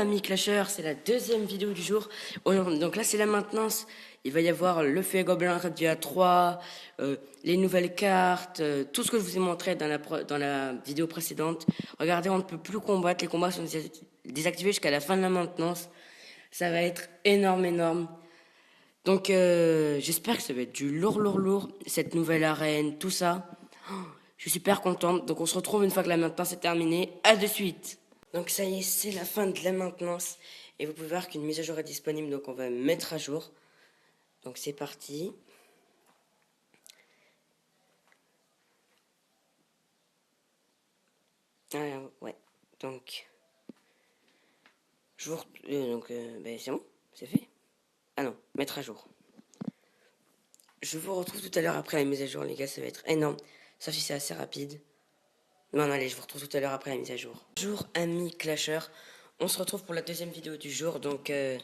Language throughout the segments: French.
amis clasheurs, c'est la deuxième vidéo du jour. Donc là c'est la maintenance. Il va y avoir le feu gobelin réduit à 3, les nouvelles cartes, tout ce que je vous ai montré dans la vidéo précédente. Regardez, on ne peut plus combattre, les combats sont désactivés jusqu'à la fin de la maintenance. Ça va être énorme. Donc j'espère que ça va être du lourd, cette nouvelle arène, tout ça. Je suis super contente. Donc on se retrouve une fois que la maintenance est terminée. À de suite. Donc ça y est, c'est la fin de la maintenance. Et vous pouvez voir qu'une mise à jour est disponible. Donc on va mettre à jour. Donc c'est parti. Ouais. Donc, c'est bon, c'est fait. Ah non, mettre à jour. Je vous retrouve tout à l'heure après la mise à jour, les gars, ça va être énorme. Sauf si c'est assez rapide. Non, allez, je vous retrouve tout à l'heure après la mise à jour. Bonjour, amis clasheurs. On se retrouve pour la deuxième vidéo du jour. Donc, je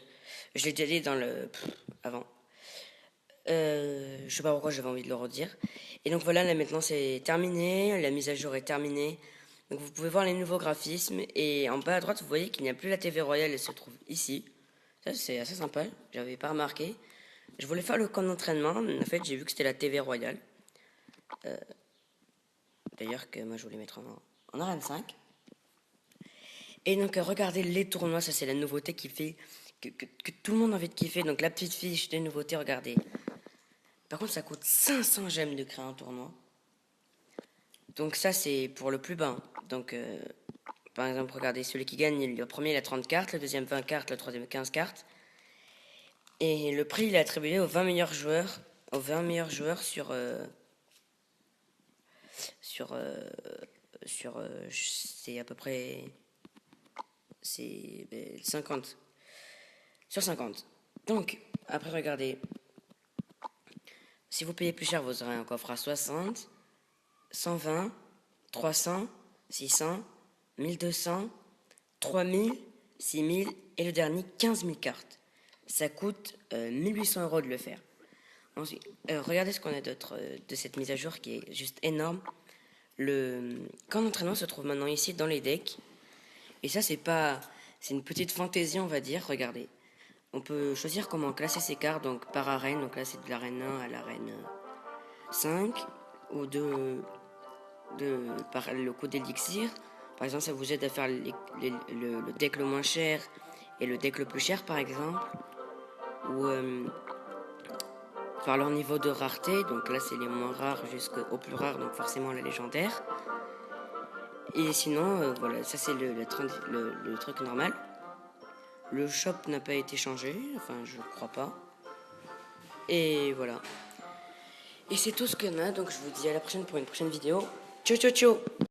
l'ai déjà dit dans avant. Je sais pas pourquoi j'avais envie de le redire. Et donc voilà, là maintenant c'est terminé. La mise à jour est terminée. Donc vous pouvez voir les nouveaux graphismes. Et en bas à droite, vous voyez qu'il n'y a plus la TV Royale. Elle se trouve ici. Ça, c'est assez sympa. J'avais pas remarqué. Je voulais faire le camp d'entraînement. En fait, j'ai vu que c'était la TV Royale. D'ailleurs, que moi je voulais mettre en arène 5. Et donc, regardez les tournois. Ça, c'est la nouveauté qui fait que tout le monde a envie de kiffer. Donc, la petite fiche des nouveautés, regardez. Par contre, ça coûte 500 gemmes de créer un tournoi. Donc, ça, c'est pour le plus bas. Donc, par exemple, regardez, celui qui gagne, le premier, il a 30 cartes, le deuxième, 20 cartes, le troisième, 15 cartes. Et le prix, il est attribué aux 20 meilleurs joueurs. C'est à peu près. C'est 50. Sur 50. Donc, après, regardez. Si vous payez plus cher, vous aurez un coffre à 60, 120, 300, 600, 1200, 3000, 6000 et le dernier 15 000 cartes. Ça coûte 1800 € de le faire. Ensuite, regardez ce qu'on a d'autre de cette mise à jour qui est juste énorme. Le camp d'entraînement se trouve maintenant ici dans les decks. Et ça, c'est une petite fantaisie, on va dire. Regardez. On peut choisir comment classer ses cartes, donc par arène. Donc là, c'est de l'arène 1 à l'arène 5. Ou par le code d'élixir. Par exemple, ça vous aide à faire le deck le moins cher et le deck le plus cher, par exemple. Ou par leur niveau de rareté. Donc là, c'est les moins rares jusqu'au plus rare, donc forcément la légendaire. Et sinon, voilà, ça c'est le truc normal. Le shop n'a pas été changé, enfin je crois pas. Et voilà. Et c'est tout ce qu'on a, donc je vous dis à la prochaine pour une prochaine vidéo. Ciao ciao ciao.